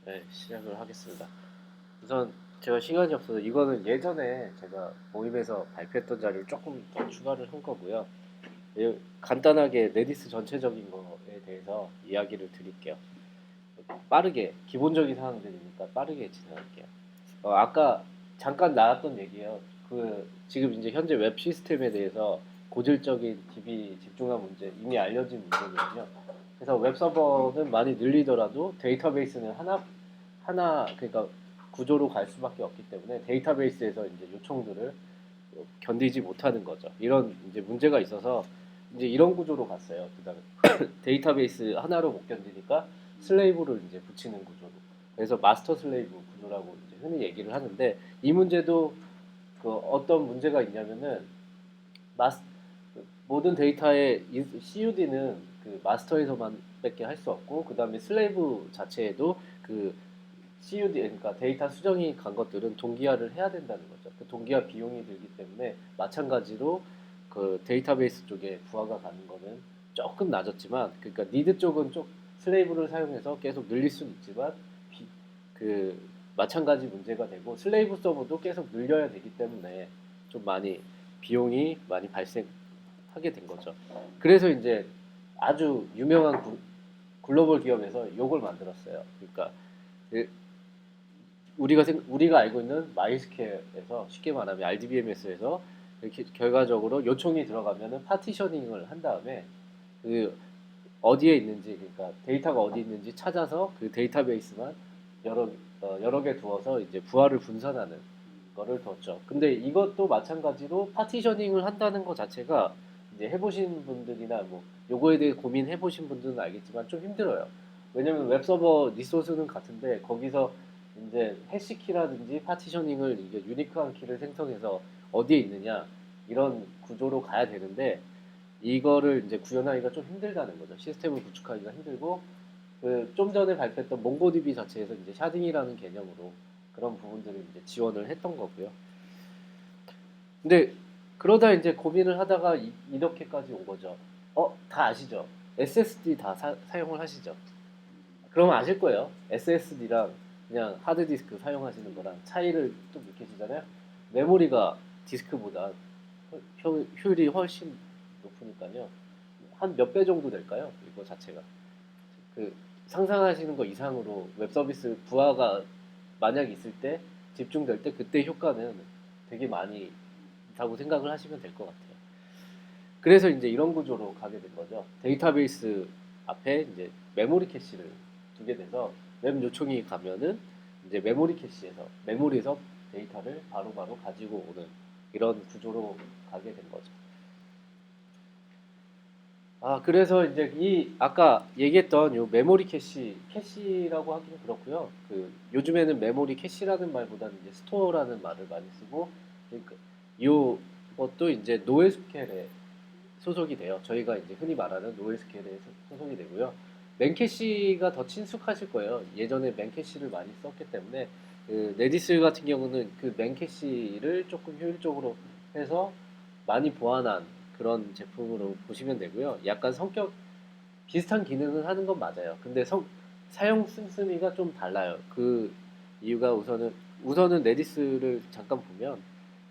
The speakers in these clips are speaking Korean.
네, 시작을 하겠습니다. 우선 제가 시간이 없어서 이거는 예전에 제가 모임에서 발표했던 자료를 조금 더 추가를 한 거고요. 간단하게 레디스 전체적인 거에 대해서 이야기를 드릴게요. 빠르게 기본적인 사항들이니까 빠르게 진행할게요. 아까 잠깐 나왔던 얘기예요. 지금 이제 현재 웹 시스템에 대해서 고질적인 DB 집중화 문제 이미 알려진 문제거든요. 그래서 웹 서버는 많이 늘리더라도 데이터베이스는 하나 그러니까 구조로 갈 수밖에 없기 때문에 데이터베이스에서 이제 요청들을 견디지 못하는 거죠. 이런 이제 문제가 있어서 이제 이런 구조로 갔어요. 그다음에 데이터베이스 하나로 못 견디니까 슬레이브를 이제 붙이는 구조로. 그래서 마스터 슬레이브 구조라고 이제 흔히 얘기를 하는데 이 문제도 그 어떤 문제가 있냐면은 마스 모든 데이터의 CUD는 그 마스터에서만밖에 할 수 없고 그다음에 슬레이브 자체에도 그 CUD 그러니까 데이터 수정이 간 것들은 동기화를 해야 된다는 거죠. 그 동기화 비용이 들기 때문에 마찬가지로 그 데이터베이스 쪽에 부하가 가는 거는 조금 낮았지만 그러니까 니드 쪽은 좀 슬레이브를 사용해서 계속 늘릴 수는 있지만 그 마찬가지 문제가 되고 슬레이브 서버도 계속 늘려야 되기 때문에 좀 많이 비용이 많이 발생하게 된 거죠. 그래서 이제 아주 유명한 글로벌 기업에서 이걸 만들었어요. 그러니까 그 우리가 알고 있는 마이스케어에서 쉽게 말하면 RDBMS에서 이렇게 결과적으로 요청이 들어가면은 파티셔닝을 한 다음에 그 어디에 있는지 그러니까 데이터가 어디 있는지 찾아서 그 데이터베이스만 여러 여러 개 두어서 이제 부하를 분산하는 거를 뒀죠. 근데 이것도 마찬가지로 파티셔닝을 한다는 것 자체가 이제 해보신 분들이나 뭐 요거에 대해 고민해 보신 분들은 알겠지만 좀 힘들어요. 왜냐면 웹서버 리소스는 같은데 거기서 이제 해시키라든지 파티셔닝을 이게 유니크한 키를 생성해서 어디에 있느냐 이런 구조로 가야 되는데 이거를 이제 구현하기가 좀 힘들다는 거죠. 시스템을 구축하기가 힘들고 그 좀 전에 발표했던 몽고DB 자체에서 이제 샤딩이라는 개념으로 그런 부분들을 이제 지원을 했던 거고요. 근데 그러다 이제 고민을 하다가 이렇게까지 온 거죠. 다 아시죠? SSD 다 사용을 하시죠? 그러면 아실 거예요. SSD랑 그냥 하드디스크 사용하시는 거랑 차이를 좀 느끼시잖아요. 메모리가 디스크보다 효율이 훨씬 높으니까요. 한 몇 배 정도 될까요? 이거 자체가. 그 상상하시는 거 이상으로 웹 서비스 부하가 만약 있을 때 집중될 때 그때 효과는 되게 많이 있다고 생각을 하시면 될 것 같아요. 그래서 이제 이런 구조로 가게 된 거죠. 데이터베이스 앞에 이제 메모리 캐시를 두게 돼서 웹 요청이 가면은 이제 메모리에서 데이터를 바로바로 가지고 오는 이런 구조로 가게 된 거죠. 그래서 이제 이 아까 얘기했던 요 메모리 캐시라고 하긴 그렇고요. 그 요즘에는 메모리 캐시라는 말보다는 이제 스토어라는 말을 많이 쓰고, 그러니까 요 것도 이제 노에스켈에 소속이 돼요. 저희가 이제 흔히 말하는 노에스켈에 소속이 되고요. 맨캐시가 더 친숙하실 거예요. 예전에 맨캐시를 많이 썼기 때문에 그 레디스 같은 경우는 그 맨캐시를 조금 효율적으로 해서 많이 보완한 그런 제품으로 보시면 되고요. 약간 성격 비슷한 기능을 하는 건 맞아요. 근데 사용 씀씀이가 좀 달라요. 그 이유가 우선은 레디스를 잠깐 보면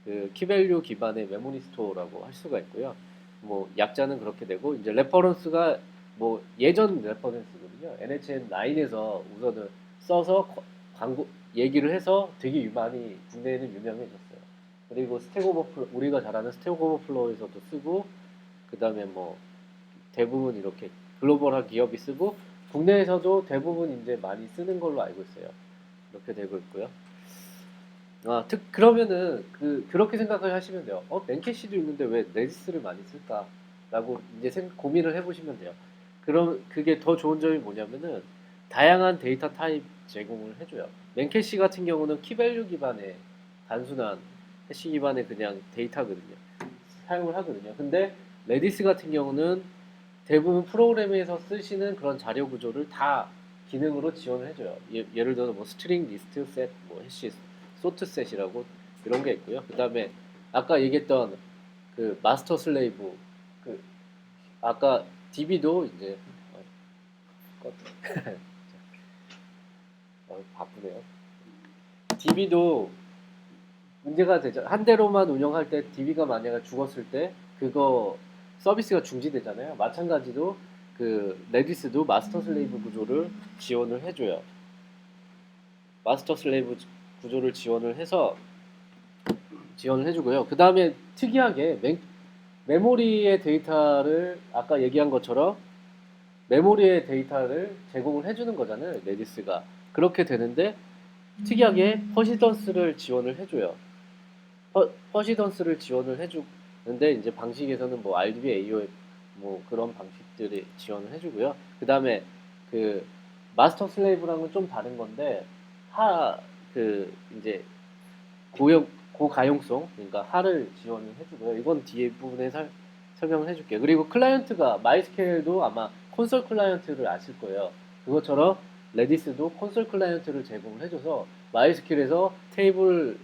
그 키밸류 기반의 메모리 스토어라고 할 수가 있고요. 뭐 약자는 그렇게 되고 이제 레퍼런스가 뭐 예전 레퍼런스거든요. NHN9에서 우선은 써서 광고 얘기를 해서 되게 많이 국내에는 유명해졌어요. 그리고 스택 오버플로 우리가 잘 아는 스택 오버플로우에서도 쓰고 그다음에 뭐 대부분 이렇게 글로벌한 기업이 쓰고 국내에서도 대부분 이제 많이 쓰는 걸로 알고 있어요. 이렇게 되고 있고요. 그러면은 그렇게 생각을 하시면 돼요. 맨캐시도 있는데 왜 레디스를 많이 쓸까라고 이제 고민을 해보시면 돼요. 그럼 그게 더 좋은 점이 뭐냐면은 다양한 데이터 타입 제공을 해줘요. 맨캐시 같은 경우는 키밸류 기반의 단순한 해시 기반의 그냥 데이터거든요. 사용을 하거든요. 근데 레디스 같은 경우는 대부분 프로그램에서 쓰시는 그런 자료 구조를 다 기능으로 지원을 해줘요. 예를 들어서 뭐 스트링 리스트 셋, 뭐 해시 소트 셋이라고 이런 게 있고요. 그 다음에 아까 얘기했던 그 마스터 슬레이브 그 아까 DB도 이제 바쁘네요. DB도 문제가 되죠. 한 대로만 운영할 때 DB가 만약에 죽었을 때 그거 서비스가 중지되잖아요. 마찬가지로 그 레디스도 마스터 슬레이브 구조를 지원을 해줘요. 마스터 슬레이브 구조를 지원을 해주고요. 그 다음에 특이하게 메모리의 데이터를 아까 얘기한 것처럼 메모리의 데이터를 제공을 해주는 거잖아요. 레디스가 그렇게 되는데 특이하게 퍼시던스를 지원을 해줘요. 퍼시던스를 지원을 해주는데 이제 방식에서는 뭐 RDB, AOF 뭐 그런 방식들이 지원을 해주고요. 그 다음에 그 마스터 슬레이브랑은 좀 다른 건데 그 이제 고가용성 그러니까 하를 지원을 해주고요. 이건 뒤에 부분에 설명을 해줄게요. 그리고 클라이언트가 마이스케일도 아마 콘솔 클라이언트를 아실 거예요. 그것처럼 레디스도 콘솔 클라이언트를 제공을 해줘서 마이스케일에서 테이블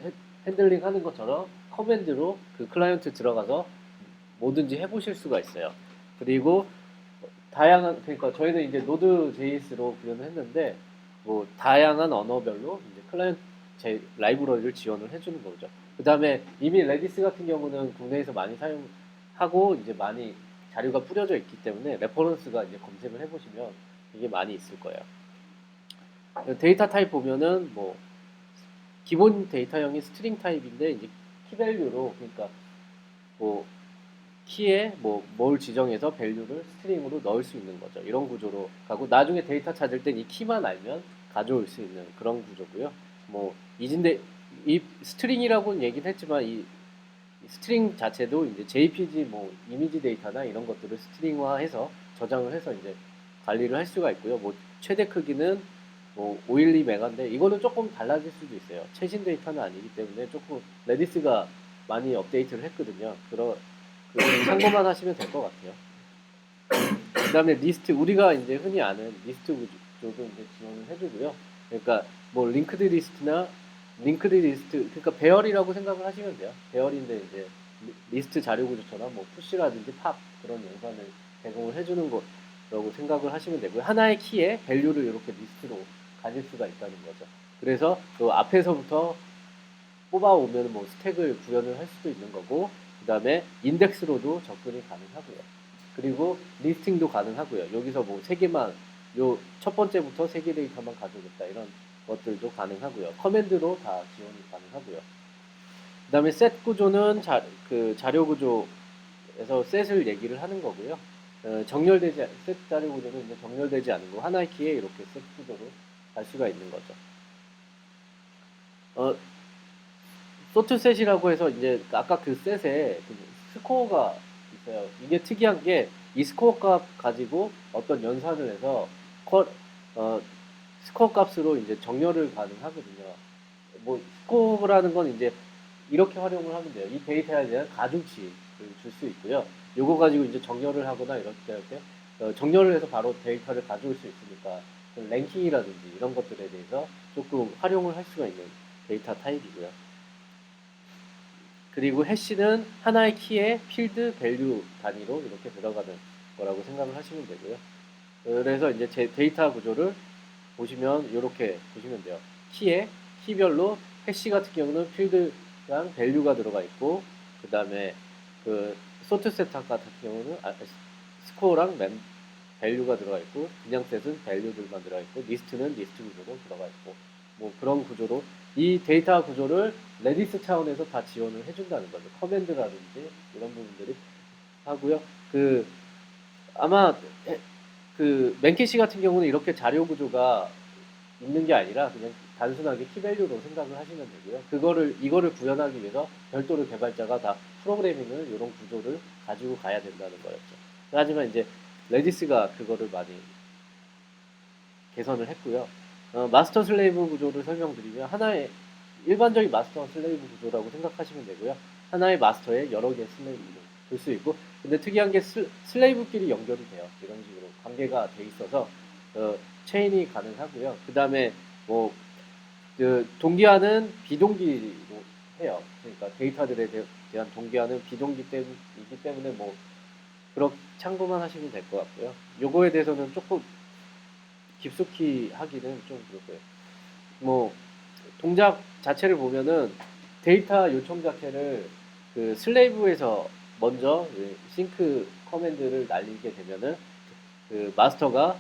핸들링 하는 것처럼 커맨드로 그 클라이언트 들어가서 뭐든지 해보실 수가 있어요. 그리고 다양한 그러니까 저희는 이제 노드 JS로 구현을 했는데 뭐 다양한 언어별로 이제 클라이언트 라이브러리를 지원을 해주는 거죠. 그 다음에 이미 레디스 같은 경우는 국내에서 많이 사용하고 이제 많이 자료가 뿌려져 있기 때문에 레퍼런스가 이제 검색을 해보시면 이게 많이 있을 거예요. 데이터 타입 보면은 뭐 기본 데이터형이 스트링 타입인데 이제 키밸류로 그러니까 뭐 키에 뭐 뭘 지정해서 밸류를 스트링으로 넣을 수 있는 거죠. 이런 구조로 가고 나중에 데이터 찾을 땐 이 키만 알면 가져올 수 있는 그런 구조고요. 뭐 이 스트링이라고는 얘기는 했지만 이 스트링 자체도 이제 JPG 뭐 이미지 데이터나 이런 것들을 스트링화해서 저장을 해서 이제 관리를 할 수가 있고요. 뭐 최대 크기는 뭐 512메가인데 이거는 조금 달라질 수도 있어요. 최신 데이터는 아니기 때문에 조금 레디스가 많이 업데이트를 했거든요. 참고만 하시면 될 것 같아요. 그 다음에 리스트, 우리가 이제 흔히 아는 리스트 구조도 이제 지원을 해주고요. 그러니까 뭐 링크드 리스트, 그러니까 배열이라고 생각을 하시면 돼요. 배열인데 이제 리스트 자료 구조처럼 뭐 푸시라든지 팝 그런 영상을 제공을 해주는 거라고 생각을 하시면 되고요. 하나의 키에 밸류를 이렇게 리스트로 가질 수가 있다는 거죠. 그래서 그 앞에서부터 뽑아오면 뭐 스택을 구현을 할 수도 있는 거고, 그 다음에 인덱스로도 접근이 가능하고요. 그리고 리스팅도 가능하고요. 여기서 뭐 세 개만, 요 첫 번째부터 세 개 데이터만 가져오겠다 이런 것들도 가능하고요. 커맨드로 다 지원이 가능하고요. 그 다음에 셋 구조는 그 자료 구조에서 셋을 얘기를 하는 거고요. 셋 자료 구조는 이제 정렬되지 않은 거 하나의 키에 이렇게 셋 구조로 갈 수가 있는 거죠. 소트셋이라고 해서 이제 아까 그 셋에 그 스코어가 있어요. 이게 특이한 게 이 스코어 값 가지고 어떤 연산을 해서 어, 스코어 값으로 이제 정렬을 가능하거든요. 뭐 스코어라는 건 이제 이렇게 활용을 하면 돼요. 이 데이터에 대한 가중치를 줄 수 있고요. 요거 가지고 이제 정렬을 하거나 이렇게 정렬을 해서 바로 데이터를 가져올 수 있으니까 랭킹이라든지 이런 것들에 대해서 조금 활용을 할 수가 있는 데이터 타입이고요. 그리고 해시는 하나의 키에 필드 밸류 단위로 이렇게 들어가는 거라고 생각을 하시면 되고요. 그래서 이제 제 데이터 구조를 보시면 이렇게 보시면 돼요. 키별로 해시 같은 경우는 필드랑 밸류가 들어가 있고 그 다음에 그 소트 세탁 같은 경우는 스코어랑 밸류가 들어가 있고 그냥 셋은 밸류들만 들어가 있고 리스트는 리스트 구조로 들어가 있고 뭐 그런 구조로 이 데이터 구조를 레디스 차원에서 다 지원을 해준다는 거죠. 커맨드라든지 이런 부분들이 하고요. 아마 그 맨캐시 같은 경우는 이렇게 자료 구조가 있는 게 아니라 그냥 단순하게 키밸류로 생각을 하시면 되고요. 이거를 구현하기 위해서 별도로 개발자가 다 프로그래밍을 이런 구조를 가지고 가야 된다는 거였죠. 하지만 이제 레디스가 그거를 많이 개선을 했고요. 마스터 슬레이브 구조를 설명드리면 하나의 일반적인 마스터 슬레이브 구조라고 생각하시면 되고요. 하나의 마스터에 여러 개의 슬레이브를 둘 수 있고 근데 특이한 게 슬레이브끼리 연결이 돼요. 이런 식으로 관계가 돼 있어서 체인이 가능하고요. 그 다음에 뭐 그 동기화는 비동기로 해요. 그러니까 데이터들에 대한 동기화는 비동기이기 때문에 뭐 그렇게 참고만 하시면 될 것 같고요. 요거에 대해서는 조금 깊숙이 하기는 좀 그렇고요. 뭐 동작 자체를 보면은 데이터 요청 자체를 그 슬레이브에서 먼저 싱크 커맨드를 날리게 되면은 그 마스터가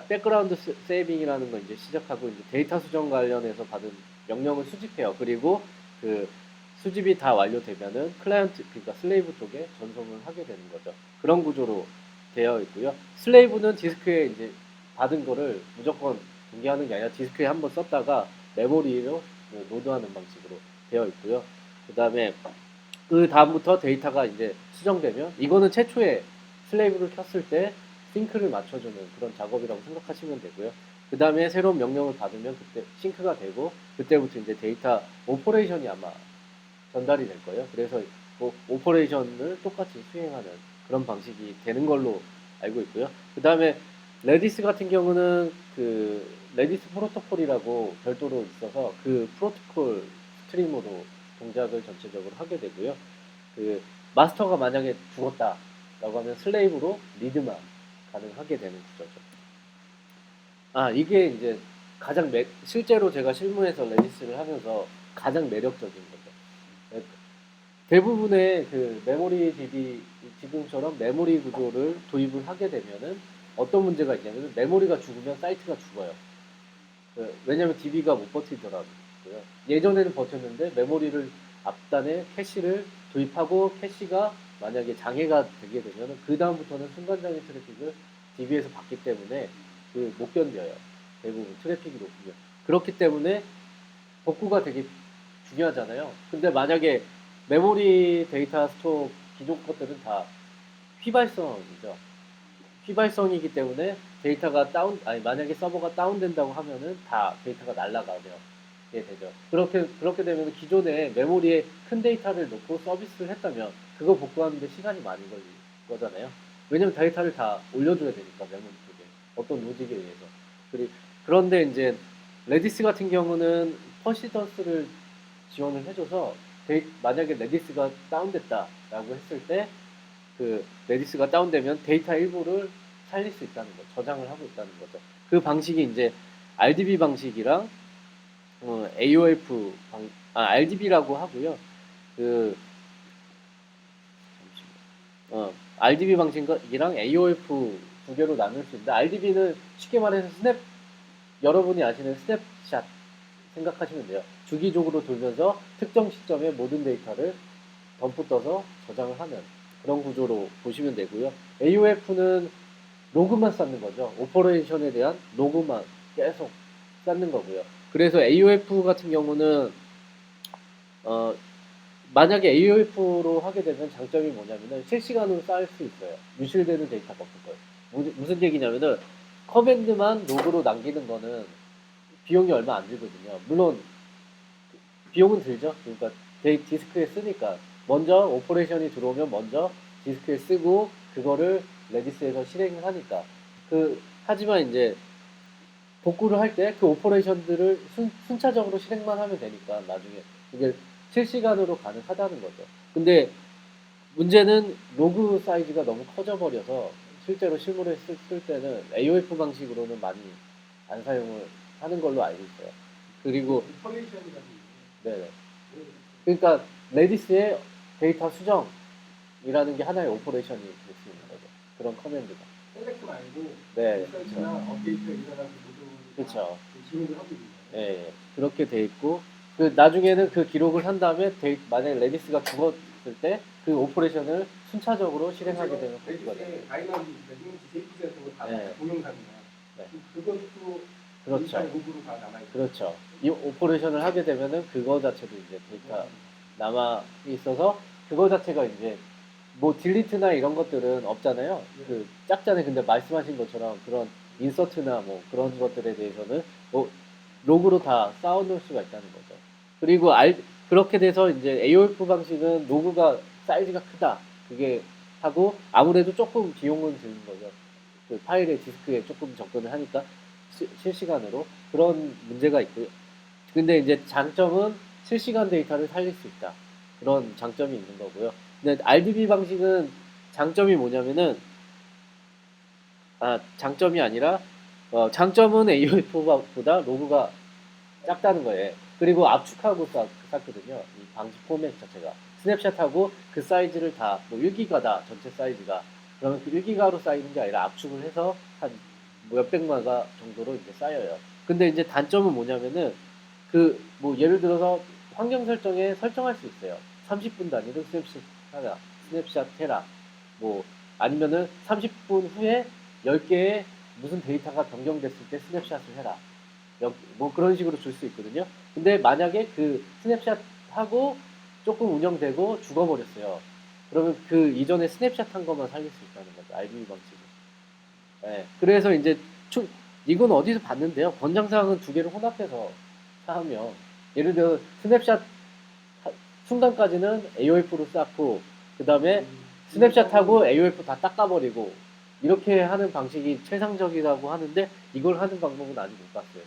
백그라운드 세이빙이라는 걸 이제 시작하고 이제 데이터 수정 관련해서 받은 명령을 수집해요. 그리고 그 수집이 다 완료되면은 클라이언트 그러니까 슬레이브 쪽에 전송을 하게 되는 거죠. 그런 구조로 되어 있고요. 슬레이브는 디스크에 이제 받은 거를 무조건 공개하는 게 아니라 디스크에 한번 썼다가 메모리로 로드하는 방식으로 되어 있고요. 그 다음에 그 다음부터 데이터가 이제 수정되면 이거는 최초에 슬레이브를 켰을 때 싱크를 맞춰주는 그런 작업이라고 생각하시면 되고요. 그 다음에 새로운 명령을 받으면 그때 싱크가 되고 그때부터 이제 데이터 오퍼레이션이 아마 전달이 될 거예요. 그래서 그 오퍼레이션을 똑같이 수행하는 그런 방식이 되는 걸로 알고 있고요. 그 다음에 레디스 같은 경우는 그 레디스 프로토콜이라고 별도로 있어서 그 프로토콜 스트리머로 동작을 전체적으로 하게 되고요. 그 마스터가 만약에 죽었다라고 하면 슬레이브로 리드만 가능하게 되는 구조죠. 아 이게 이제 실제로 제가 실무에서 레디스를 하면서 가장 매력적인 거죠. 대부분의 그 메모리 DB 지금처럼 메모리 구조를 도입을 하게 되면은 어떤 문제가 있냐면 메모리가 죽으면 사이트가 죽어요. 왜냐면 DB가 못 버티더라고요. 예전에는 버텼는데 메모리를 앞단에 캐시를 도입하고 캐시가 만약에 장애가 되게 되면 그 다음부터는 순간장애 트래픽을 DB에서 받기 때문에 못 견뎌요. 대부분 트래픽이 높으면. 그렇기 때문에 복구가 되게 중요하잖아요. 근데 만약에 메모리 데이터 스토어 기존 것들은 다 휘발성이죠. 휘발성이기 때문에 데이터가 만약에 서버가 다운된다고 하면은 다 데이터가 날아가게 되죠. 그렇게 되면 기존에 메모리에 큰 데이터를 놓고 서비스를 했다면 그거 복구하는데 시간이 많이 걸릴 거잖아요. 왜냐면 데이터를 다 올려줘야 되니까 메모리 쪽에 어떤 로직에 의해서. 그런데 이제 레디스 같은 경우는 퍼시던스를 지원을 해줘서 만약에 레디스가 다운됐다라고 했을 때 그 레디스가 다운되면 데이터 일부를 살릴 수 있다는 거, 저장을 하고 있다는 거죠. 그 방식이 이제 RDB 방식이랑 AOF RDB라고 하고요. 그 RDB 방식이랑 AOF 두 개로 나눌 수 있는데 RDB는 쉽게 말해서 여러분이 아시는 스냅샷 생각하시면 돼요. 주기적으로 돌면서 특정 시점에 모든 데이터를 덤프 떠서 저장을 하는 그런 구조로 보시면 되고요. AOF는 로그만 쌓는 거죠. 오퍼레이션에 대한 로그만 계속 쌓는 거고요. 그래서 AOF 같은 경우는 어, 만약에 AOF로 하게 되면 장점이 뭐냐면은 실시간으로 쌓을 수 있어요. 유실되는 데이터가 없을 거예요. 무슨 얘기냐면은 커맨드만 로그로 남기는 거는 비용이 얼마 안 들거든요. 물론 비용은 들죠. 그러니까 디스크에 쓰니까 먼저 오퍼레이션이 들어오면 먼저 디스크에 쓰고 그거를 레디스에서 실행을 하니까 하지만 이제 복구를 할 때 그 오퍼레이션들을 순차적으로 실행만 하면 되니까 나중에 이게 실시간으로 가능하다는 거죠. 근데 문제는 로그 사이즈가 너무 커져버려서 실제로 실무를 쓸 때는 AOF 방식으로는 많이 안 사용을 하는 걸로 알고 있어요. 그리고 네네. 그러니까 레디스의 데이터 수정이라는 게 하나의 오퍼레이션이 될 수 있는 거죠. 그런 커맨드가. 셀렉트 말고 네. 리서치나 업데이트가 일어나는 모든 그렇죠. 기록을 하고 있는 거예요. 예, 그렇게 돼 있고 나중에는 그 기록을 한 다음에 만약에 레디스가 죽었을 때 그 오퍼레이션을 순차적으로 실행하게 되는 복구가 돼요. 레디스의 다이나믹 세이프 센터가 다 네. 동영상이나 네. 그것도 그렇죠. 로그로 다 남아있고 그렇죠. 이 오퍼레이션을 하게 되면은 그거 자체도 이제 데이터 남아 있어서 그거 자체가 이제 뭐 딜리트나 이런 것들은 없잖아요. 그 작잖아요. 근데 말씀하신 것처럼 그런 인서트나 뭐 그런 것들에 대해서는 뭐 로그로 다 쌓아놓을 수가 있다는 거죠. 그리고 그렇게 돼서 이제 AOF 방식은 로그가 사이즈가 크다. 그게 하고 아무래도 조금 비용은 드는 거죠. 그 파일의 디스크에 조금 접근을 하니까 실시간으로 그런 문제가 있고요. 근데 이제 장점은 실시간 데이터를 살릴 수 있다. 그런 장점이 있는 거고요. 근데 RDB 방식은 장점이 뭐냐면은 장점이 아니라 장점은 AOF보다 로그가 작다는 거예요. 그리고 압축하고 쌌거든요. 이 방지 포맷 자체가. 스냅샷하고 그 사이즈를 다, 뭐 1기가다, 전체 사이즈가. 그러면 그 1기가로 쌓이는 게 아니라 압축을 해서 한 몇백마가 정도로 이제 쌓여요. 근데 이제 단점은 뭐냐면은, 그, 뭐 예를 들어서 환경 설정에 설정할 수 있어요. 30분 단위로 스냅샷 하라, 스냅샷 해라. 뭐, 아니면은 30분 후에 10개의 무슨 데이터가 변경됐을 때 스냅샷을 해라. 뭐 그런 식으로 줄 수 있거든요. 근데 만약에 그 스냅샷 하고 조금 운영되고 죽어버렸어요. 그러면 그 이전에 스냅샷 한 것만 살릴 수 있다는 거죠. RDB 방식은. 예. 그래서 이제 이건 어디서 봤는데요. 권장사항은 두 개를 혼합해서 하면 예를 들어 스냅샷 순간까지는 AOF로 쌓고 그 다음에 스냅샷하고 AOF 다 닦아버리고 이렇게 하는 방식이 최상적이라고 하는데 이걸 하는 방법은 아직 못 봤어요.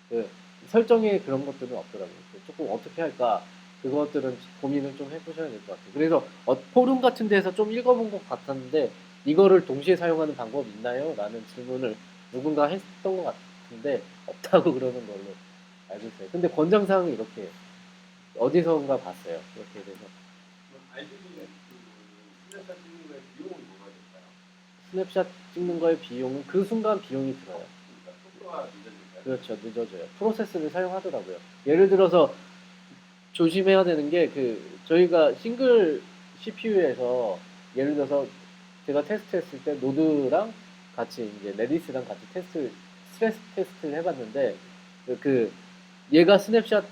그 설정에 그런 것들은 없더라고요. 조금 어떻게 할까 그것들은 고민을 좀 해보셔야 될 것 같아요. 그래서 포럼 같은 데서 좀 읽어본 것 같았는데 이거를 동시에 사용하는 방법이 있나요? 라는 질문을 누군가 했던 것 같은데 없다고 그러는 걸로 알고 있어요. 근데 권장사항은 이렇게 어디선가 봤어요. 이렇게 돼서 알지는 스냅샷 찍는 거에 비용은 뭐가 될까요? 스냅샷 찍는 거의 비용은 그 순간 비용이 들어요. 그러니까 속도가 늦어질까요? 그렇죠. 늦어져요. 프로세스를 사용하더라고요. 예를 들어서 조심해야 되는 게 저희가 싱글 CPU에서 예를 들어서 제가 테스트했을 때 노드랑 같이 이제 레디스랑 같이 스트레스 테스트를 해봤는데 그 얘가 스냅샷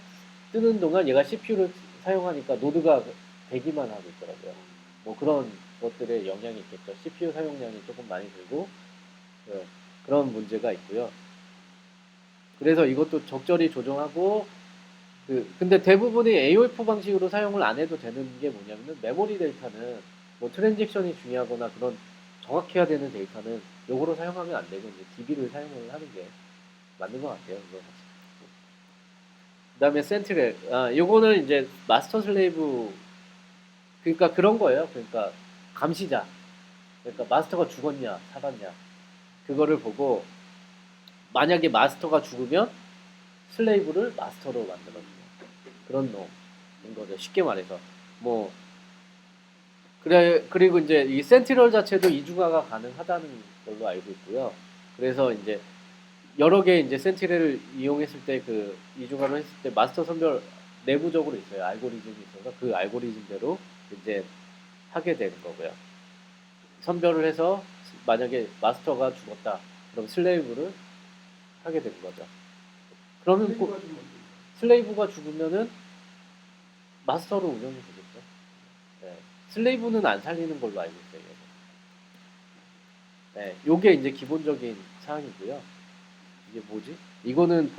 뜨는 동안 얘가 CPU를 사용하니까 노드가 대기만 하고 있더라고요. 뭐 그런 것들에 영향이 있겠죠. CPU 사용량이 조금 많이 들고 그런 문제가 있고요. 그래서 이것도 적절히 조정하고 근데 대부분이 AOF 방식으로 사용을 안 해도 되는 게 뭐냐면은 메모리 데이터는 뭐 트랜잭션이 중요하거나 그런 정확해야 되는 데이터는 요거로 사용하면 안 되고 이제 DB를 사용을 하는 게 맞는 것 같아요. 그다음에 센트렐 요거는 이제 마스터 슬레이브 그러니까 그런 거예요. 그러니까 감시자. 그러니까 마스터가 죽었냐 살았냐 그거를 보고 만약에 마스터가 죽으면 슬레이브를 마스터로 만들어주는 그런 놈인 거죠. 쉽게 말해서 뭐 그리고 이제 이 센티널 자체도 이중화가 가능하다는 걸로 알고 있고요. 그래서 이제 여러 개 이제 센티넬을 이용했을 때 그 이중화를 했을 때 마스터 선별 내부적으로 있어요. 알고리즘이 있어서 그 알고리즘대로 이제 하게 되는 거고요. 선별을 해서 만약에 마스터가 죽었다. 그럼 슬레이브를 하게 되는 거죠. 그러면 슬레이브가 죽으면은 마스터로 운영이 되겠죠. 네. 슬레이브는 안 살리는 걸로 알고 있어요. 네, 요게 이제 기본적인 사항이고요. 이게 뭐지? 이거는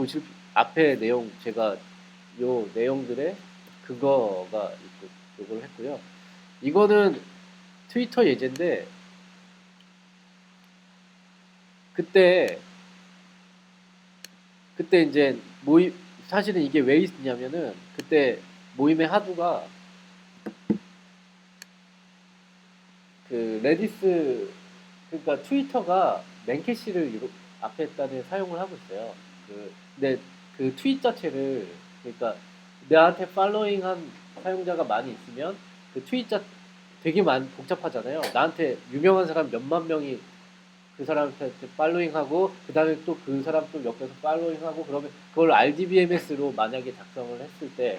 앞에 내용 제가 요 내용들의 그거가 있고 요걸 했고요. 이거는 트위터 예제인데 그때 이제 사실은 이게 왜 있냐면은 그때 모임의 하두가 그 레디스 그러니까 트위터가 맨캐시를 앞에다가 사용을 하고 있어요. 근데 그 트윗 자체를 그러니까 나한테 팔로잉한 사용자가 많이 있으면 그 트윗 되게 복잡하잖아요. 나한테 유명한 사람 몇만 명이 그 사람한테 팔로잉하고 그 다음에 또 그 사람 또 옆에서 팔로잉하고 그러면 그걸 RDBMS로 만약에 작성을 했을 때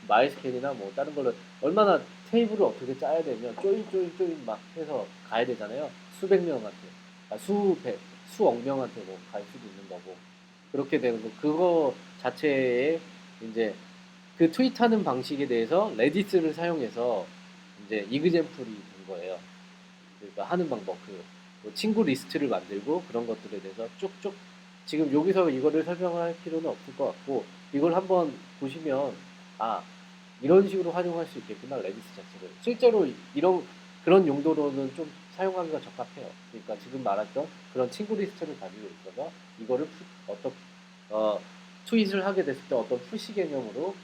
마이스캔이나 뭐 다른 걸로 얼마나 테이블을 어떻게 짜야 되면 쪼인 막 해서 가야 되잖아요. 수백 명한테, 수억 명한테 뭐 갈 수도 있는 거고 그렇게 되는 거. 그거 자체에 이제 그 트윗하는 방식에 대해서 레디스를 사용해서 이제 이그젠플이 된 거예요. 그러니까 하는 방법 뭐 친구 리스트를 만들고 그런 것들에 대해서 쭉쭉 지금 여기서 이거를 설명을 할 필요는 없을 것 같고 이걸 한번 보시면 아 이런 식으로 활용할 수 있겠구나 레디스 자체를 실제로 그런 용도로는 좀 사용하기가 적합해요. 그러니까 지금 말했던 그런 친구 리스트를 가지고 있어서 이거를 어떤 어, 트윗을 하게 됐을 때 어떤 푸시 개념으로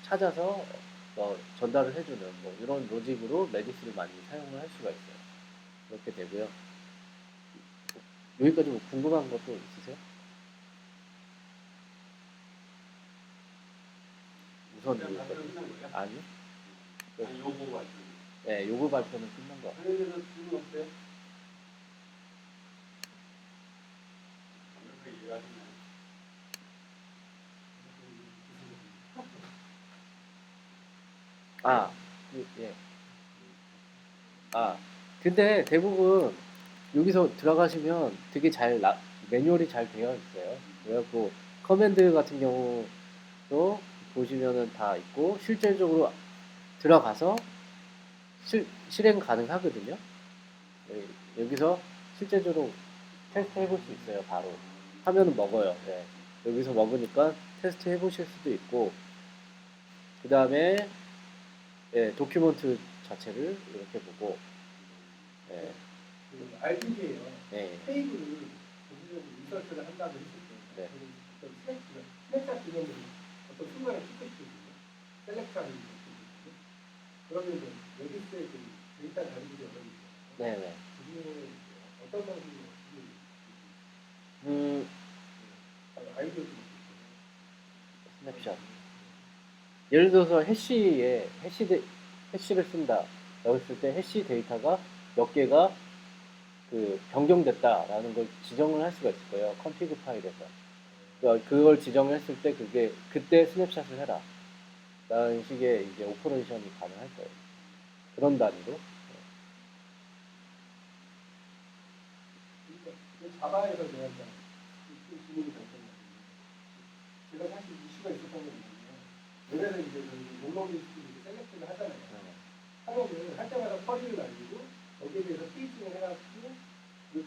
찾아서 전달을 해주는 뭐 이런 로직으로 레디스를 많이 사용을 할 수가 있어요. 그렇게 되고요. 여기까지 뭐 궁금한 것도 있으세요? 우선 그냥 누를 발표는 거예요. 끝난 거야? 아니요. 아니 요거 발표. 네, 요구 발표는 끝난 거. 그에 대해서 질문 없어요? 완벽하게 이해하시나요? 아, 예. 아, 근데 대부분 여기서 들어가시면 되게 매뉴얼이 잘 되어 있어요. 그래갖고 커맨드 같은 경우도 보시면은 다 있고 실질적으로 들어가서 실행 가능하거든요. 여기서 실제적으로 테스트 해볼 수 있어요. 바로 하면은 먹어요. 네. 여기서 먹으니까 테스트 해보실 수도 있고 그 다음에 도큐먼트 자체를 이렇게 보고 예, 그 RDB에요. 예, 테이블을 전체적으로 인서트를 한다고 했을 때, 네. 어떤 스냅샷 기능을 어떤 순간에 찍으시거든요. 셀렉트하는 거거든요. 그러면 이제 레디스의 그 데이터 다루기 어려운 네, 네. 그게 어떤 방식으로 아이디어 좀 스냅샷. 예를 들어서 해시를 쓴다. 라고 했을 때 해시 데이터가 몇 개가 그 변경됐다라는 걸 지정을 할 수가 있을 거예요. 컨피그 파일에서. 그러니까 그걸 지정했을 때 그때 스냅샷을 해라. 라는 식의 이제 오퍼레이션이 가능할 거예요. 그런 단위로. 자바에서 내가 그 질문이 됐었는데 제가 사실 이슈가 있었던 건 뭐냐면 얘네는 이제 롱롱 리스트를 셀렉트를 하잖아요. 하면은 할 때마다 쿼리를 날리고 거기에 대해서 페이징을 해가지고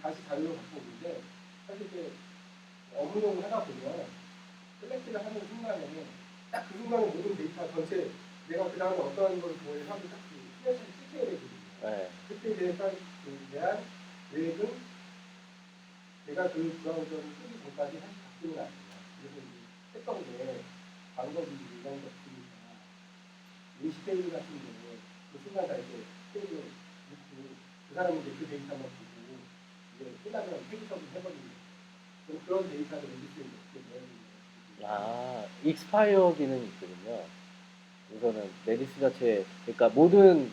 다시 자료를 갖고 오는데 사실 이제 업무용을 하다 보면 셀렉트를 하는 순간에 딱 그 순간에 모든 데이터 전체 내가 그 다음에 어떠한 걸 보여서 하고 딱그 스냅샷을 찍혀야 되거든요. 네. 그때 대한 계획은 내가 그 브라우저를 쓰기 전까지 사실 바뀌는 아니에요. 그래서 이제 했던 게 방법이 이런 것들이니까 인시테이블 같은 경우에 그 순간 다 이제 테이블을 넣고 그 사람은 이제 그 데이터만 보고 이제 끝나면 폐기처분 해버리는 그런 데이터를 레디스에 어떻게 넣어야 되는 익스파이어 기능이 있거든요. 우선은 레디스 자체, 그러니까 모든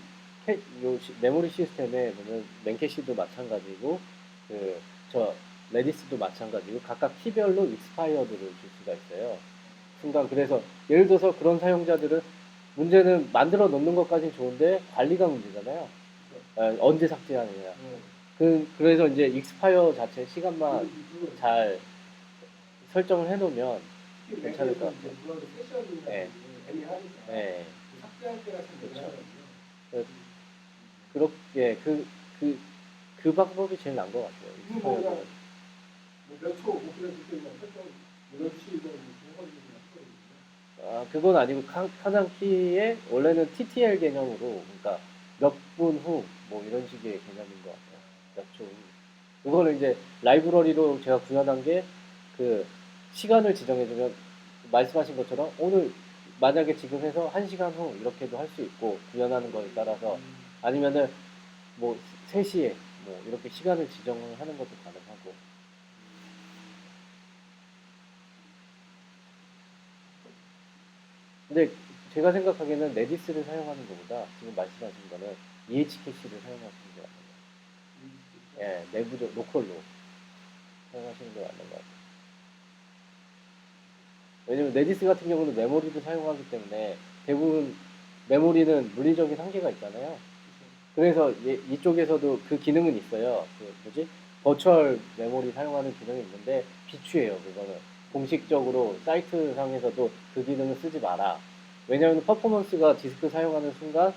메모리 시스템에 보면 맨캐시도 마찬가지고, 레디스도 마찬가지고, 각각 키별로 익스파이어들을 줄 수가 있어요. 순간, 그래서, 예를 들어서 그런 사용자들은, 문제는 만들어 놓는 것까지는 좋은데, 관리가 문제잖아요. 언제 삭제하느냐. 그래서 이제 익스파이어 자체 시간만 잘 설정을 해놓으면 괜찮을 것 같아요. 네. 네. 삭제할 때가 참 그렇죠. 그렇게 그 방법이 제일 나은 것 같아요. 익스파이어는. 몇 초, 뭐 그런 그때 설정 몇 시간 해가지고 그건 아니고 카장 키에 원래는 TTL 개념으로 그러니까 몇 분 후 뭐 이런 식의 개념인 것 같아요. 몇 초 후. 그거는 이제 라이브러리로 제가 구현한 게 그 시간을 지정해주면 말씀하신 것처럼 오늘 만약에 지금 해서 1시간 후 이렇게도 할 수 있고 구현하는 거에 따라서 아니면은 뭐 3시에 뭐 이렇게 시간을 지정을 하는 것도 가능하고. 근데 제가 생각하기에는 레디스를 사용하는 것보다 지금 말씀하신 거는 EH캐시를 사용하시는 게 맞는 것 같아요. 예, 내부적 로컬로 사용하시는 게 맞는 것 같아요. 왜냐면 레디스 같은 경우는 메모리도 사용하기 때문에 대부분 메모리는 물리적인 한계가 있잖아요. 그래서 이쪽에서도 그 기능은 있어요. 버추얼 메모리 사용하는 기능이 있는데 비추해요. 그거는 공식적으로 사이트 상에서도 그 기능을 쓰지 마라. 왜냐하면 퍼포먼스가 디스크 사용하는 순간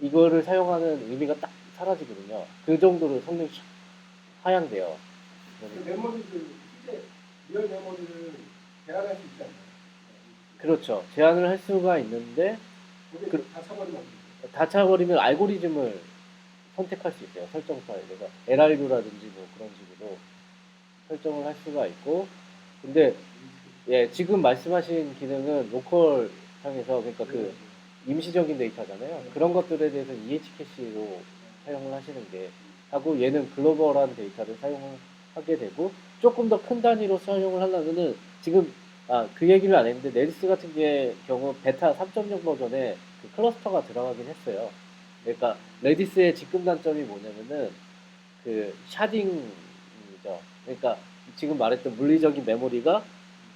이거를 사용하는 의미가 딱 사라지거든요. 그 정도로 성능이 하향돼요. 그 메모리를 실제 리얼 메모리를 제한할 수 있잖아요. 그렇죠. 제한을 할 수가 있는데 다 차버리면 다 차버리면 알고리즘을 선택할 수 있어요. 설정 파일에서 LRU라든지 뭐 그런 식으로 설정을 할 수가 있고, 근데 지금 말씀하신 기능은 로컬 상에서 그러니까 그 임시적인 데이터잖아요. 그런 것들에 대해서 EH캐시로 사용을 하시는 게 하고 얘는 글로벌한 데이터를 사용하게 되고 조금 더 큰 단위로 사용을 하려면은 지금 그 얘기를 안 했는데 레디스 같은 경우 베타 3.0 버전에 그 클러스터가 들어가긴 했어요. 그러니까 레디스의 직급 단점이 뭐냐면은 그 샤딩이죠. 그러니까 지금 말했던 물리적인 메모리가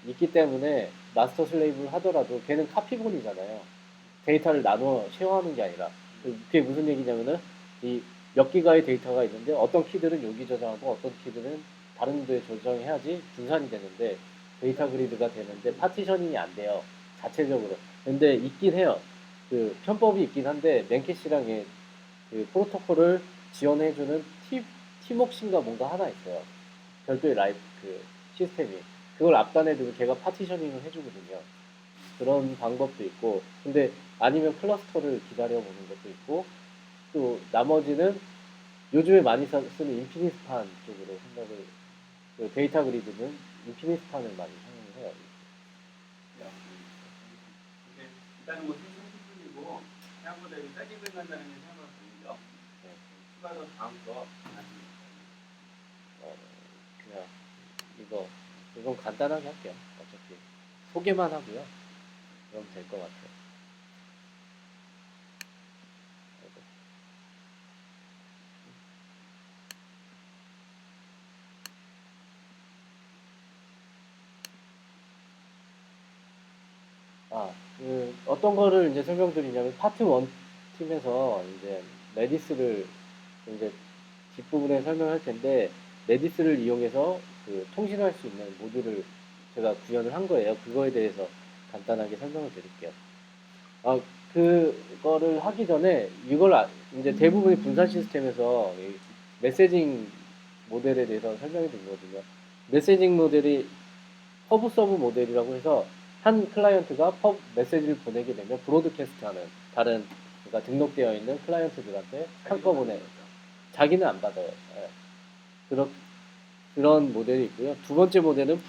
있기 때문에 마스터 슬레이브를 하더라도 걔는 카피본이잖아요. 데이터를 나눠 쉐어하는 게 아니라 그게 무슨 얘기냐면은 이 몇 기가의 데이터가 있는데 어떤 키들은 여기 저장하고 어떤 키들은 다른 데 저장해야지 분산이 되는데 데이터 그리드가 되는데 파티셔닝이 안 돼요. 자체적으로. 근데 있긴 해요. 그 편법이 있긴 한데 맨캐시랑 그 프로토콜을 지원해주는 티목신가 뭔가 하나 있어요. 별도의 라이브 그 시스템이. 그걸 앞단에두고 걔가 파티셔닝을 해주거든요. 그런 방법도 있고, 근데 아니면 클러스터를 기다려보는 것도 있고, 또 나머지는 요즘에 많이 쓰는 인피니스판 쪽으로 생각을, 그 데이터 그리드는 인피니스판을 많이 사용을 해요. 근데 일단은 뭐 생성 수준이고 생각보다 여기 세게 끝난다는 게 생각보다 보이죠. 네. 추가로 다음 거 그냥 이건 간단하게 할게요. 어차피 소개만 하고요. 그럼 될 것 같아요. 어떤 거를 이제 설명드리냐면 파트 1 팀에서 이제 레디스를 이제 뒷부분에 설명할 텐데 레디스를 이용해서 그 통신할 수 있는 모듈을 제가 구현을 한 거예요. 그거에 대해서 간단하게 설명을 드릴게요. 그거를 하기 전에 이제 대부분의 분산 시스템에서 이 메시징 모델에 대해서 설명이 드리거든요. 메시징 모델이 허브 서브 모델이라고 해서 한 클라이언트가 메시지를 보내게 되면 브로드캐스트하는 다른 그러니까 등록되어 있는 클라이언트들한테 한꺼번에 자기는 안 받아요. 예. 그런 모델이 있고요. 두 번째 모델은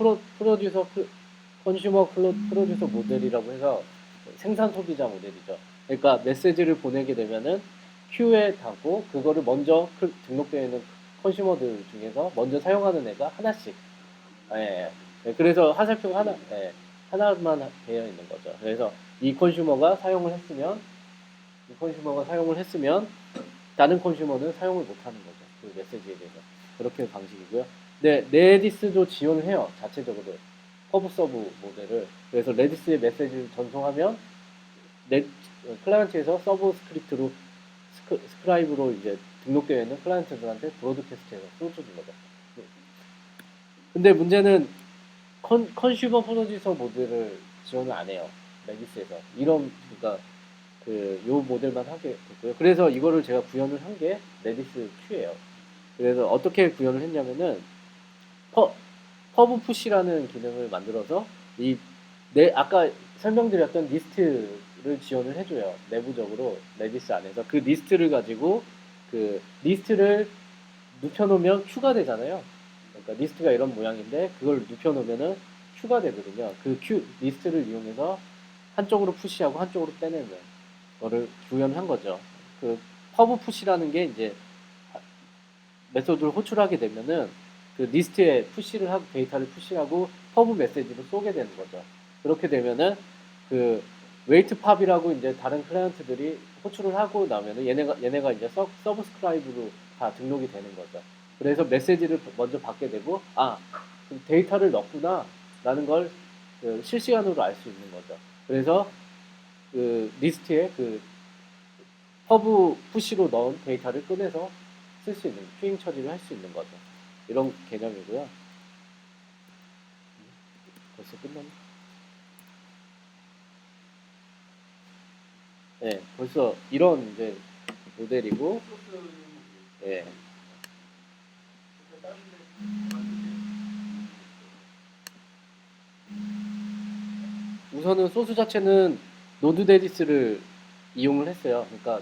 컨슈머 프로듀서 모델이라고 해서 생산 소비자 모델이죠. 그러니까 메시지를 보내게 되면은 큐에 담고 그거를 먼저 등록되어 있는 컨슈머들 중에서 먼저 사용하는 애가 하나씩. 예. 예. 그래서 화살표가 하나만 되어 있는 거죠. 그래서 이 컨슈머가 사용을 했으면 다른 컨슈머는 사용을 못하는 거죠. 그 메시지에 대해서. 그렇게 방식이고요. 네, 레디스도 지원을 해요. 자체적으로. 허브 서브 모델을. 그래서 레디스의 메시지를 전송하면 클라이언트에서 서브 스크립트로 스크라이브로 이제 등록되어 있는 클라이언트들한테 브로드캐스트해서 쏘주는 거죠. 근데 문제는 컨슈머 프로듀서 모델을 지원을 안 해요. 레디스에서. 그러니까 요 모델만 하게 됐고요. 그래서 이거를 제가 구현을 한 게 레디스 Q예요. 그래서 어떻게 구현을 했냐면은 퍼브 푸시라는 기능을 만들어서 아까 설명드렸던 리스트를 지원을 해줘요. 내부적으로 레디스 안에서 그 리스트를 가지고 그 리스트를 눕혀놓으면 Q가 되잖아요. 그러니까 리스트가 이런 모양인데 그걸 눕혀놓으면은 Q가 되거든요. 그 리스트를 이용해서 한쪽으로 푸시하고 한쪽으로 빼내는 거를 구현한 거죠. 그 퍼브 푸시라는 게 이제 메소드를 호출하게 되면은 그 리스트에 데이터를 푸시하고 퍼브 메시지로 쏘게 되는 거죠. 그렇게 되면은 그 웨이트 팝이라고 이제 다른 클라이언트들이 호출을 하고 나면은 얘네가 이제 서브스크라이브로 다 등록이 되는 거죠. 그래서 메시지를 먼저 받게 되고 데이터를 넣었구나 라는 걸 실시간으로 알 수 있는 거죠. 그래서 그 리스트에 그 허브 푸시로 넣은 데이터를 꺼내서 쓸 수 있는 큐잉 처리를 할 수 있는 거죠. 이런 개념이고요. 벌써 끝났네. 네, 벌써 이런 이제 모델이고, 예. 우선은 소스 자체는 노드 레디스를 이용을 했어요. 그러니까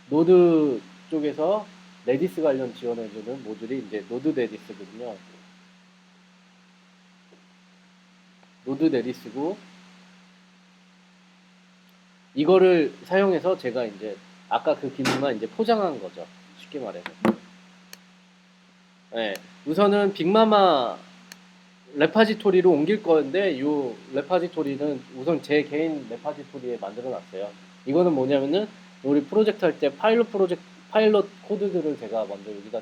노드 쪽에서 레디스 관련 지원해주는 모듈이 이제 노드 레디스거든요. 노드 레디스고 이거를 사용해서 제가 이제 아까 그 기능만 이제 포장한 거죠. 쉽게 말해서. 네, 우선은 빅마마 레파지토리로 옮길 건데 이 레파지토리는 우선 제 개인 레파지토리에 만들어 놨어요. 이거는 뭐냐면은 우리 프로젝트 할 때 파일럿 코드들을 제가 먼저 여기다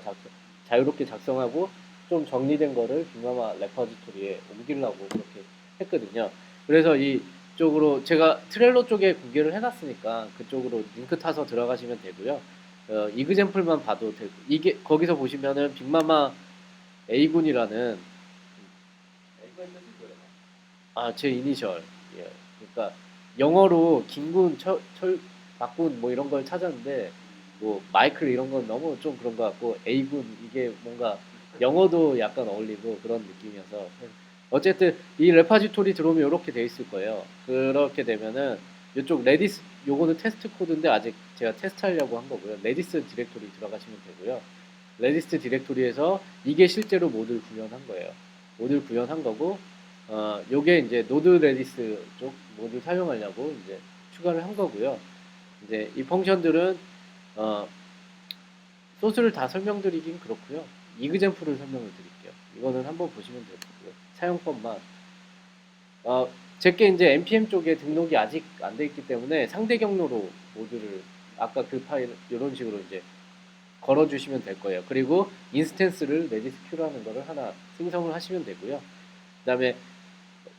자유롭게 작성하고 좀 정리된 거를 빅마마 레파지토리에 옮기려고 그렇게 했거든요. 그래서 이쪽으로 제가 트렐로 쪽에 공개를 해놨으니까 그쪽으로 링크 타서 들어가시면 되고요. 이그젬플만 봐도 되고 이게 거기서 보시면은 빅마마 A군이라는 이거의 뜻이 뭐예요? 제 이니셜. 예. 그러니까 영어로 긴군, 박군 뭐 이런 걸 찾았는데 뭐 마이클 이런 건 너무 좀 그런 것 같고 A군 이게 뭔가 영어도 약간 어울리고 그런 느낌이어서 어쨌든 이 레파지토리 들어오면 이렇게 돼 있을 거예요. 그렇게 되면은 이쪽 레디스 요거는 테스트 코드인데 아직 제가 테스트하려고 한 거고요. 레디스 디렉토리 들어가시면 되고요. 레디스 디렉토리에서 이게 실제로 모듈 구현한 거예요. 모듈 구현한 거고 요게 이제 노드 레디스 쪽 모듈 사용하려고 이제 추가를 한 거고요. 이제 이 펑션들은 소스를 다 설명드리긴 그렇고요. 이그젠플을 설명을 드릴게요. 이거는 한번 보시면 되고요. 사용법만 제게 이제 npm 쪽에 등록이 아직 안 돼 있기 때문에 상대 경로로 모듈을 아까 그 파일 이런 식으로 이제 걸어주시면 될 거예요. 그리고 인스턴스를 레디스큐라는 거를 하나 생성을 하시면 되고요. 그다음에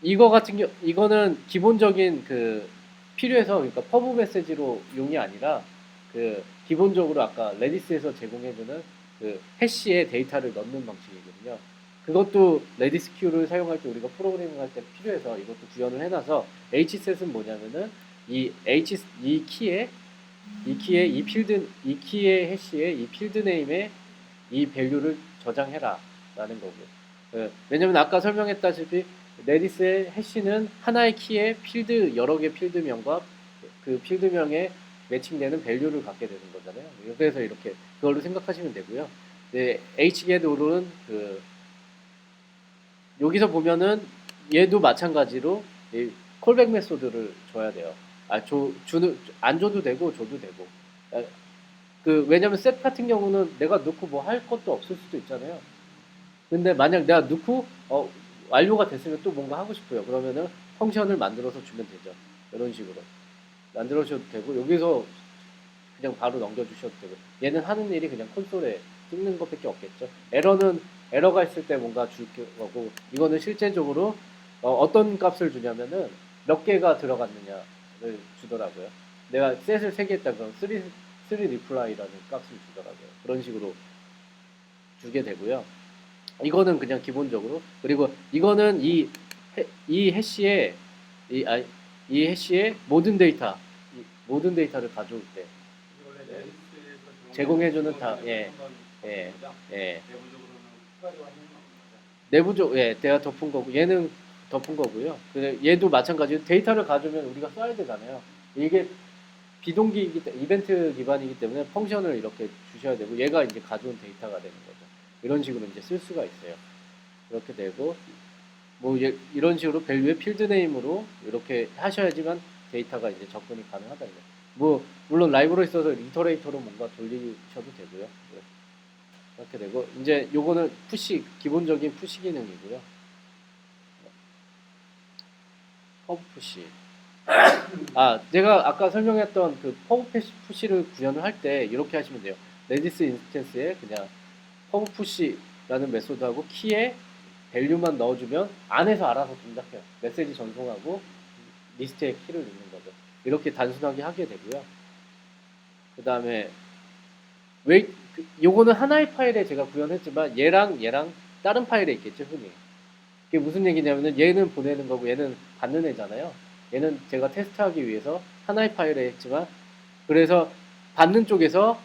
이거 같은 이거는 기본적인 그 필요해서 그러니까 퍼브 메시지로 용이 아니라 그 기본적으로 아까 레디스에서 제공해주는 그 해시에 데이터를 넣는 방식이거든요. 그것도 레디스 큐를 사용할 때 우리가 프로그래밍 할 때 필요해서 이것도 구현을 해놔서 hset은 뭐냐면은 이 키에 이 키의 해시에 이 필드 네임에 이 밸류를 저장해라 라는 거고요. 왜냐면 아까 설명했다시피 레디스의 해시는 하나의 키에 필드 여러 개 필드명과 그 필드명에 매칭되는 밸류를 갖게 되는 거잖아요. 그래서 이렇게 그걸로 생각하시면 되고요. hget으로는 그 여기서 보면은 얘도 마찬가지로 이 콜백 메소드를 줘야 돼요. 안 줘도 되고 줘도 되고. 왜냐면 셋 같은 경우는 내가 넣고 뭐 할 것도 없을 수도 있잖아요. 근데 만약 내가 넣고 완료가 됐으면 또 뭔가 하고 싶어요. 그러면은 펑션을 만들어서 주면 되죠. 이런 식으로 만들어 주셔도 되고 여기서 그냥 바로 넘겨주셔도 되고 얘는 하는 일이 그냥 콘솔에 찍는 것밖에 없겠죠. 에러가 있을 때 뭔가 줄 거고 이거는 실제적으로 어떤 값을 주냐면은 몇 개가 들어갔느냐를 주더라고요. 내가 셋을 3개 했다 그럼 3 reply라는 값을 주더라고요. 그런 식으로 주게 되고요. 이거는 그냥 기본적으로 그리고 이거는 이 해시에 이, 아, 이 해시에 모든 데이터를 가져올 때 이게 원래 네. 레디스에서 제공해주는 다 예. 예. 내부적으로는 추가로 하는 건 없는 거죠. 내부적 내가 덮은 거고 얘는 덮은 거고요. 근데 얘도 마찬가지로 데이터를 가져오면 우리가 써야 되잖아요. 이게 이벤트 기반이기 때문에 펑션을 이렇게 주셔야 되고 얘가 이제 가져온 데이터가 되는 거죠. 이런 식으로 이제 쓸 수가 있어요. 이렇게 되고 뭐 이런 식으로 밸류의 필드 네임으로 이렇게 하셔야지만 데이터가 이제 접근이 가능하다 이거. 뭐 물론 라이브로 있어서 이터레이터로 뭔가 돌리셔도 되고요. 이렇게 되고 이제 요거는 기본적인 푸시 기능이고요. 퍼브 푸시. 제가 아까 설명했던 그 퍼브 푸시를 구현을 할 때 이렇게 하시면 돼요. 레디스 인스턴스에 그냥 퍼브 푸시라는 메소드하고 키에 밸류만 넣어주면 안에서 알아서 동작해요. 메시지 전송하고 리스트에 키를 넣는 거죠. 이렇게 단순하게 하게 되고요. 그 다음에 요거는 하나의 파일에 제가 구현했지만 얘랑 다른 파일에 있겠죠 흔히. 그게 무슨 얘기냐면은 얘는 보내는 거고 얘는 받는 애잖아요. 얘는 제가 테스트하기 위해서 하나의 파일에 했지만 그래서 받는 쪽에서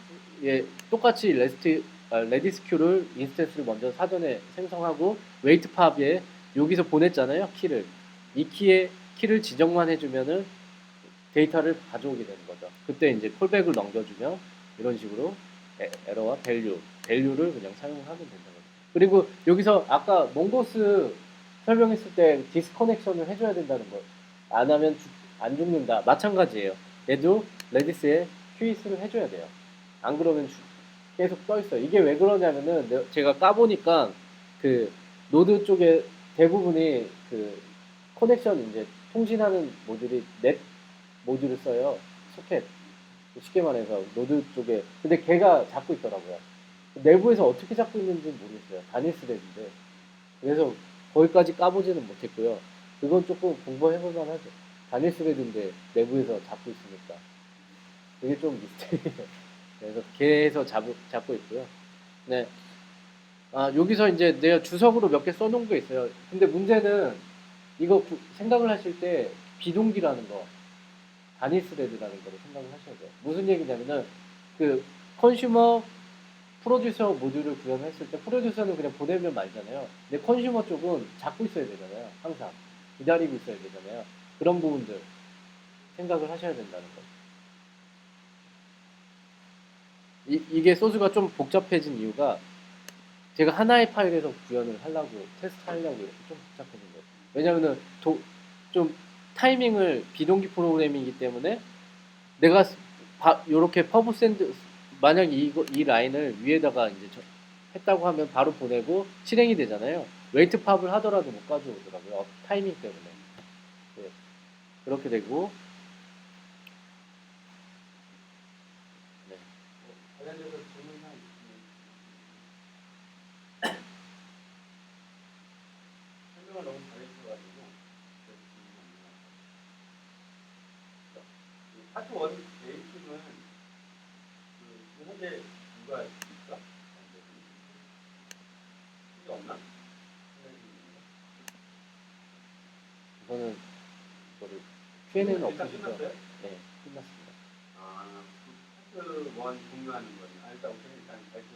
똑같이 레디스 큐를 인스턴스를 먼저 사전에 생성하고 웨이트 팝에 여기서 보냈잖아요 키를. 이 키를 지정만 해주면은 데이터를 가져오게 되는 거죠. 그때 이제 콜백을 넘겨주면 이런 식으로 에러와 밸류를 그냥 사용하면 된다는 거죠. 그리고 여기서 아까 몽고스 설명했을 때 디스커넥션을 해줘야 된다는 거. 안 하면 안 죽는다. 마찬가지예요. 얘도 레디스에 QE스를 해줘야 돼요. 안 그러면 계속 떠 있어요. 이게 왜 그러냐면은 제가 까보니까 그 노드 쪽에 대부분이 그 커넥션 이제 통신하는 모듈이 넷 모듈을 써요. 소켓. 쉽게 말해서 노드 쪽에. 근데 걔가 잡고 있더라고요. 내부에서 어떻게 잡고 있는지는 모르겠어요. 단일 스레드인데. 그래서 거기까지 까보지는 못했고요. 그건 조금 공부해볼만 하죠. 단일 스레드인데 내부에서 잡고 있으니까. 그게 좀 미스테리예요. 그래서 걔에서 잡고 있고요. 네. 아, 여기서 이제 내가 주석으로 몇 개 써놓은 게 있어요. 근데 문제는 이거 생각을 하실 때 비동기라는 거, 단일 스레드라는 거를 생각을 하셔야 돼요. 무슨 얘기냐면은 그 컨슈머 프로듀서 모듈을 구현했을 때 프로듀서는 그냥 보내면 말잖아요. 근데 컨슈머 쪽은 잡고 있어야 되잖아요. 항상 기다리고 있어야 되잖아요. 그런 부분들 생각을 하셔야 된다는 거죠. 이게 소스가 좀 복잡해진 이유가 제가 하나의 파일에서 구현을 하려고 테스트 하려고 이렇게 좀 복잡해진 거예요. 왜냐면은 좀 타이밍을 비동기 프로그램이기 때문에 내가 이렇게 퍼브 샌드 만약 이 라인을 위에다가 이제 했다고 하면 바로 보내고 실행이 되잖아요. 웨이트 팝을 하더라도 못 가져오더라고요. 타이밍 때문에. 네. 그렇게 되고 네. 관련돼서 질문 하나 있으면 설명을 너무 잘해주셔가지고 파트 원 베이킹은 지금 현재 누가 있어? 이게 없나? 이거는 이거를 Q&A는 일단 없으시죠? 끝났어요? 네, 끝났습니다. 아, 파트 원 종료하는 거네. 아, 일단 오케이, 일단 발표.